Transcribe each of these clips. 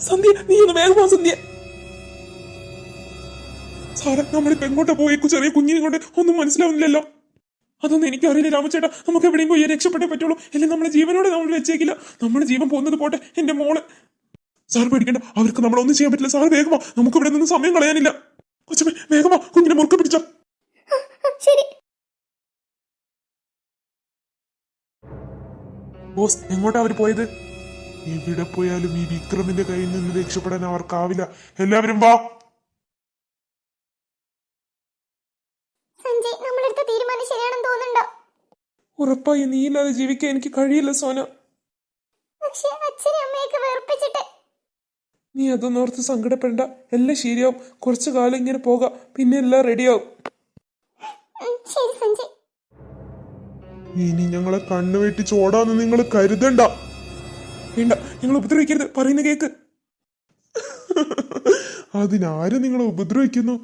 സന്ധ്യ, നീ ഒന്ന് വേഗമാ സന്ധ്യ. സാറേ, നമ്മളിപ്പോ എങ്ങോട്ടാ പോയേക്കു? ചെറിയ കുഞ്ഞിനെ കൊണ്ട് ഒന്നും മനസ്സിലാവുന്നില്ലല്ലോ. അതൊന്നും എനിക്കറിയില്ല രാമചേട്ടാ. നമുക്ക് എവിടെയും പോയി രക്ഷപ്പെട്ടേ പറ്റുള്ളൂ. അല്ലെങ്കിൽ നമ്മളെ ജീവനോടെ നമ്മൾ വെച്ചേക്കില്ല. നമ്മുടെ ജീവൻ പോകുന്നത് പോട്ടെ, എന്റെ മോള്. സാർ പേടിക്കണ്ട, അവർക്ക് നമ്മളൊന്നും ചെയ്യാൻ പറ്റില്ല. സാർ വേഗമാ, നമുക്ക് ഇവിടെ നിന്ന് സമയം കളയാനില്ല. കൊച്ചമ്മ വേഗമാ, കുഞ്ഞിനെ മുറുക്കെ പിടിച്ച. ശരി ബോസ്, എങ്ങോട്ടാ അവര് പോയത്? എവിടെ പോയാലും ഈ വിക്രമിന്റെ കയ്യിൽ നിന്ന് രക്ഷപ്പെടാൻ അവർക്കാവില്ല. എല്ലാവരും വാ. സഞ്ജയ്, നമ്മളെടുത്ത തീരുമാനം ശരിയാണെന്ന് തോന്നുന്നുണ്ടോ? ഉറപ്പായി നീ ഇല്ലാതെ ജീവിക്കാൻ എനിക്ക് കഴിയില്ല സോന. പക്ഷേ അച്ഛനെ അമ്മയൊക്കെ വെറുപ്പിച്ചിട്ട്. നീ അതൊന്നും ഓർത്ത് സങ്കടപ്പെടണ്ട. എല്ലാം ശരിയാവും. കുറച്ചു കാലം ഇങ്ങനെ പോകാം, പിന്നെ എല്ലാം റെഡിയാവും. ശരി സഞ്ജയ്. ഇനി ഞങ്ങളെ കണ്ണുവെട്ടി ചോടാന്ന് നിങ്ങൾ കരുതണ്ട. വേണ്ട, നിങ്ങൾ ഉപദ്രവിക്കരുത്. പറയുന്ന കേക്ക്. അതിനാരും നിങ്ങളെ ഉപദ്രവിക്കുന്നു?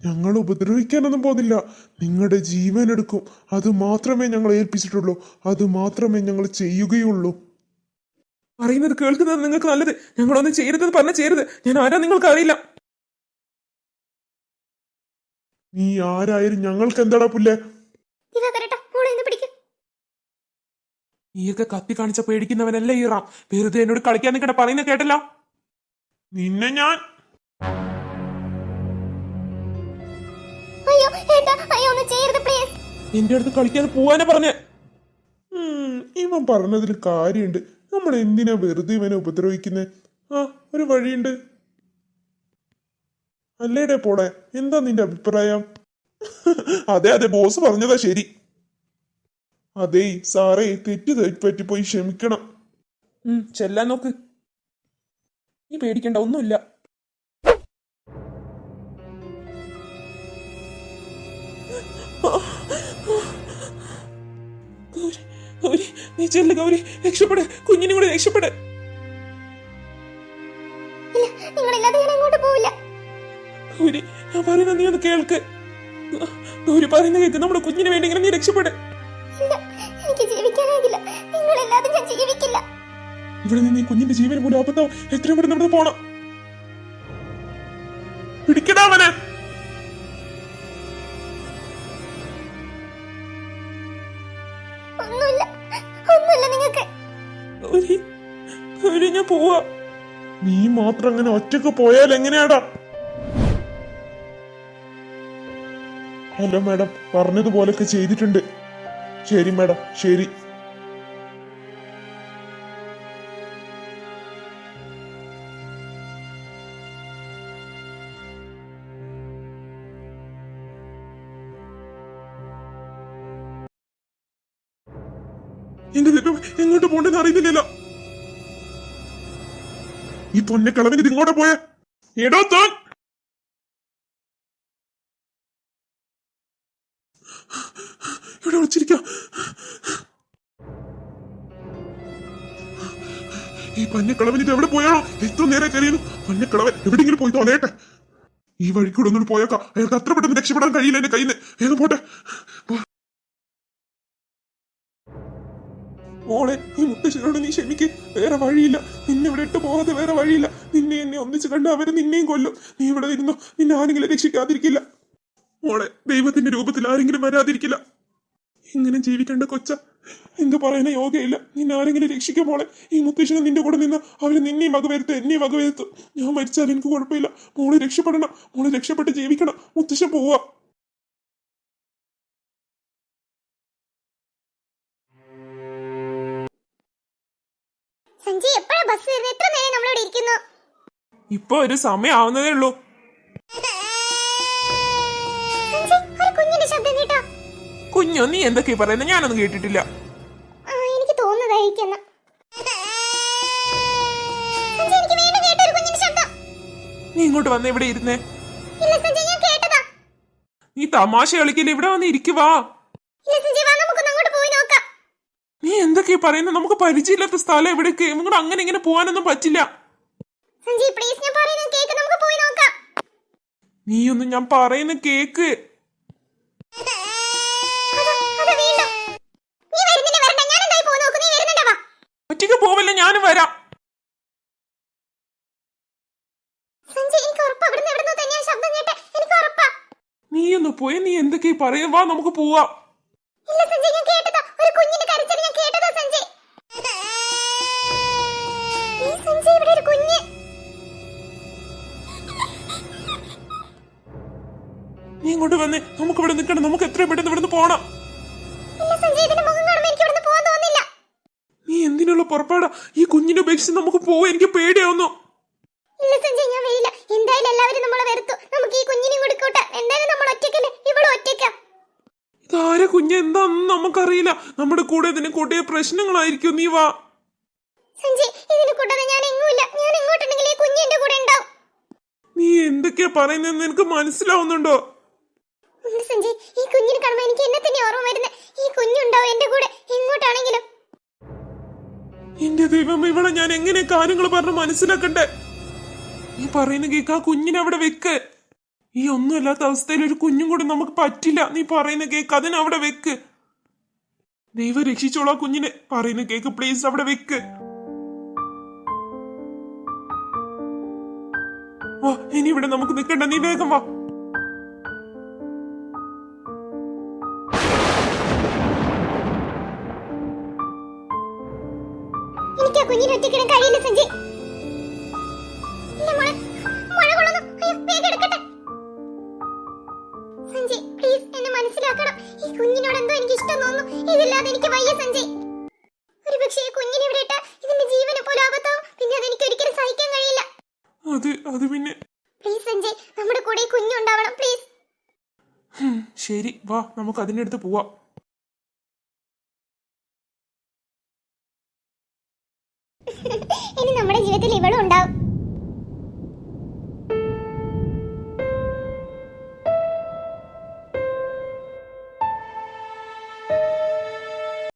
ഞങ്ങൾ ഉപദ്രവിക്കാനൊന്നും പോകുന്നില്ല. നിങ്ങളുടെ ജീവൻ എടുക്കും. അത് മാത്രമേ ഞങ്ങൾ ഏൽപ്പിച്ചിട്ടുള്ളൂ. അത് മാത്രമേ ഞങ്ങൾ ചെയ്യുകയുള്ളൂ. പറയുന്നത് കേൾക്കുന്നത് നിങ്ങൾക്ക് നല്ലത്. ഞങ്ങളൊന്നും ചെയ്യരുതെന്ന് പറഞ്ഞാൽ ചെയ്യരുത്. ഞാൻ ആരാ നിങ്ങൾക്ക് അറിയില്ല. നീ ആരായാലും ഞങ്ങൾക്ക് എന്താടാ പുല്ലേ? നീയൊക്കെ കത്തി കാണിച്ച പേടിക്കുന്നവനല്ലേ ഈ റാം. വെറുതെ എന്നോട് കളിക്കാൻ നിൽക്കട്ടെ. പറയുന്ന കേട്ടല്ലോ. നിന്നെ ഞാൻ എന്റെ അടുത്ത് കളിക്കാതെ പോവാനാ പറഞ്ഞേ. ഇവൻ പറഞ്ഞതിൽ കാര്യമുണ്ട്. നമ്മൾ എന്തിനാ വെറുതെ ഇവനെ ഉപദ്രവിക്കുന്നത്? ആ, ഒരു വഴിയുണ്ട്. അല്ലേടെ പോടെ, എന്താ നിന്റെ അഭിപ്രായം? അതെ അതെ, ബോസ് പറഞ്ഞതാ ശരി. അതേ സാറേ, തെറ്റ് പറ്റിപ്പോയി, ക്ഷമിക്കണം. ചെല്ലാൻ നോക്ക്. നീ പേടിക്കണ്ട, ഒന്നുമില്ല. ഗൗരി, നീ ചെല്ല് ഗൗരി, രക്ഷപ്പെട്. കുഞ്ഞിനെ കൂടെ രക്ഷപ്പെട്. ഗൗരി, ഞാൻ പറയുന്നത് നീ ഒന്ന് കേൾക്ക്. ഗൗരി പറയുന്ന കേൾക്ക്. നമ്മുടെ കുഞ്ഞിന് വേണ്ടെങ്കിലും നീ രക്ഷപ്പെട്. ഇവിടെ നിന്ന് ഈ കുഞ്ഞിന്റെ ജീവന് പോലും ആപത്താവും. എത്രയും പെട്ടെന്ന് ഇവിടെ പോണം. പിടിക്കടാവനെ. ഞാൻ പോവാ. നീ മാത്രം അങ്ങനെ ഒറ്റക്ക് പോയാൽ എങ്ങനെയാടാ? ഹലോ മാഡം, പറഞ്ഞതുപോലൊക്കെ ചെയ്തിട്ടുണ്ട്. ശരി മാഡം, ശരി. എന്റെ ദൈവം, എങ്ങോട്ട് പോണ്ടെന്ന് അറിയുന്നില്ലല്ലോ. ഈ പൊന്നെ കളവിന് ഇത് ഇങ്ങോട്ട് പോയ എടോ താൻ. ഇവിടെ വിളിച്ചിരിക്ക. ഈ പഞ്ഞക്കളവൻ ഇത് എവിടെ പോയാണോ? എത്ര നേരെ കരയുന്നു. പഞ്ഞക്കളവൻ എവിടെയെങ്കിലും പോയി തോന്നേട്ടെ. ഈ വഴിക്കൂടെ ഒന്നും പോയേക്കാം. അയാൾക്ക് അത്ര പെട്ടെന്ന് രക്ഷപ്പെടാൻ കഴിയില്ല എന്റെ കയ്യിൽ നിന്ന്. വേഗം പോട്ടെ. മോളെ, ഈ മുത്തശ്ശനോട് നീ ക്ഷമിക്ക്. വേറെ വഴിയില്ല. നിന്നെ ഇവിടെ ഇട്ട് പോകാതെ വേറെ വഴിയില്ല. നിന്നെ എന്നെ ഒന്നിച്ച് കണ്ട അവര് നിന്നെയും കൊല്ലും. നീ ഇവിടെ ഇരുന്നോ. നിന്നെ ആരെങ്കിലും രക്ഷിക്കാതിരിക്കില്ല. മോളെ, ദൈവത്തിന്റെ രൂപത്തിൽ ആരെങ്കിലും വരാതിരിക്കില്ല. ഇങ്ങനെ ജീവിക്കേണ്ട കൊച്ച. എന്ത് പറയാനേ യോഗയില്ല. നിന്നെ ആരെങ്കിലും രക്ഷിക്കും മോളെ. ഈ മുത്തശ്ശനെ നിന്റെ കൂടെ നിന്ന് അവര് നിന്നെയും വകവരുത്തും, എന്നെയും വകവരുത്തും. ഞാൻ മരിച്ചാൽ എനിക്ക് കുഴപ്പമില്ല. മോളെ രക്ഷപ്പെടണം. മോളെ രക്ഷപ്പെട്ട് ജീവിക്കണം. മുത്തശ്ശൻ പോവാ. സഞ്ജയ്, എപ്പോഴാ ബസ് വരുന്നത്? എത്ര നേരം നമ്മളിവിടെ ഇരിക്കുന്നു? ഇപ്പൊ ഒരു സമയം ആവുന്നതേ ഉള്ളൂ. കുഞ്ഞിന്റെ ശബ്ദം കേട്ടോ? കുഞ്ഞോ, നീ എന്തൊക്കെയാ പറയുന്നത്? ഞാനൊന്നും കേട്ടിട്ടില്ല. എനിക്ക് തോന്നുന്നതായിരിക്കും. നീ ഇങ്ങോട്ട് വന്ന് ഇവിടെ ഇരുന്നേ. നീ തമാശ കളിക്കില്ല. ഇവിടെ വന്ന് ഇരിക്കുവാ. നീ എന്തൊക്കെയാ പറയുന്നത്? നമുക്ക് പരിചയമില്ലാത്ത സ്ഥലം എവിടേക്ക്? നിങ്ങളുടെ അങ്ങനെ ഇങ്ങനെ പോകാനൊന്നും പറ്റില്ല. നീയൊന്നും ഞാൻ പറയുന്ന കേക്ക്. ഒറ്റയ്ക്ക് പോവല്ല, ഞാനും വരാം. ഒന്ന് പോയി, നീ എന്തൊക്കെ പറയാ, വാ നമുക്ക് പോവാം. ഇല്ല സഞ്ജയ്, ഞാൻ കേട്ടതാ, ഒരു കുഞ്ഞിന്റെ കരച്ചിൽ ഞാൻ കേട്ടതാ സഞ്ജയ്. ഈ സഞ്ജയ്, ഇവിടെ ഒരു കുഞ്ഞ്. നീ ഇങ്ങോട്ട് വന്നേ, നമുക്ക് ഇവിടെ നിൽക്കണം, നമുക്ക് എത്രയും പെട്ടെന്ന് ഇവിടുന്ന് പോണം. ഇല്ല സഞ്ജയ്, ഇതിന്റെ മുഖം കാണുമ്പോൾ എനിക്ക് ഇവിടുന്ന് പോകാൻ തോന്നുന്നില്ല. നീ എന്തിനുള്ള പുറപ്പാടാ? ഈ കുഞ്ഞിനെ ഉപേക്ഷിച്ച് നമുക്ക് പോവാ, എനിക്ക് പേടിയാവുന്നു. ഇല്ല സഞ്ജയ്, ഞാൻ വരില്ല. എന്തായാലും എല്ലാവരും നമ്മളെ വെറുത്തു. നമുക്ക് ഈ കുഞ്ഞിനെയും കൂടി കൂട്ടാം. എന്തായാലും നമ്മൾ ഒറ്റയ്ക്കല്ലേ, ഇവളും ഒറ്റയ്ക്കാ. ഇതാരെ കുഞ്ഞ്, എന്താണെന്ന് നമുക്കറിയില്ല. നമ്മുടെ കൂടെ ഇതിനെ കൂട്ടിയ പ്രശ്നങ്ങളായിരിക്കും. നീ വാ. സഞ്ജയ്, ഇതിനെ കൂട്ടാതെ ഞാൻ എങ്ങുമില്ല. ഞാൻ എങ്ങോട്ടുണ്ടെങ്കിൽ ഈ കുഞ്ഞ് എന്റെ കൂടെ ഉണ്ടാവും. നീ എന്തൊക്കെയാ പറയുന്നതെന്ന് എനിക്ക് മനസ്സിലാവുന്നുണ്ടോ? ഉണ്ട് സഞ്ജയ്, ഈ കുഞ്ഞിനെ കാണുമ്പോൾ എനിക്ക് എന്നെ തന്നെ ഓർമ്മ വരുന്നത്. ഈ കുഞ്ഞുണ്ടാവും എന്റെ കൂടെ എങ്ങോട്ടാണെങ്കിലും. എന്റെ ദൈവം, ഇവിടെ ഞാൻ എങ്ങനെ കാര്യങ്ങൾ പറഞ്ഞ് മനസ്സിലാക്കണ്ടേ? നീ പറയുന്ന കേക്ക്, ആ കുഞ്ഞിനെ അവിടെ വെക്ക്. ഈ ഒന്നുമില്ലാത്ത അവസ്ഥയിൽ ഒരു കുഞ്ഞും കൂടി നമുക്ക് പറ്റില്ല. നീ പറയുന്ന കേക്ക്, അതിനവിടെ വെക്ക്. ദൈവം രക്ഷിച്ചോളാ കുഞ്ഞിനെ. പറയുന്ന കേക്ക് പ്ലീസ് അവിടെ വെക്ക്. വാ, ഇനി ഇവിടെ നമുക്ക് നിൽക്കണ്ട, നീ വേഗം വാ. എനിക്ക് ആ കുഞ്ഞിനെ ഒറ്റയ്ക്കിടാൻ കഴിയില്ല സഞ്ജയ്. ഇല്ല മോളെ, മഴ കൊള്ളുന്നു. അയ്യോ, വേഗം എടുക്കട്ടെ. സഞ്ജയ് പ്ലീസ്, എന്നെ മനസ്സിലാക്കണം. ഈ കുഞ്ഞിനോട് എന്തോ എനിക്ക് ഇഷ്ടം തോന്നുന്നു. ഇതില്ലാതെ എനിക്ക് വയ്യ സഞ്ജയ്. ഒരു പക്ഷേ ഈ കുഞ്ഞിനെ ഇവിടെ ഇട്ടാൽ ഇതിന്റെ ജീവനെ പോലെ ആപത്താവും. പിന്നെ അതെനിക്ക് ഒരിക്കലും സഹിക്കാൻ കഴിയില്ല. അത് പിന്നെ പ്ലീസ് സഞ്ജയ്, നമ്മുടെ കൂടെ ഈ കുഞ്ഞുണ്ടാവണം പ്ലീസ്. ശരി, വാ, നമുക്ക് അതിന്റെ അടുത്ത് പോവാം. ഇനി നമ്മുടെ ജീവിതത്തിൽ ഇവളും ഉണ്ടാവും.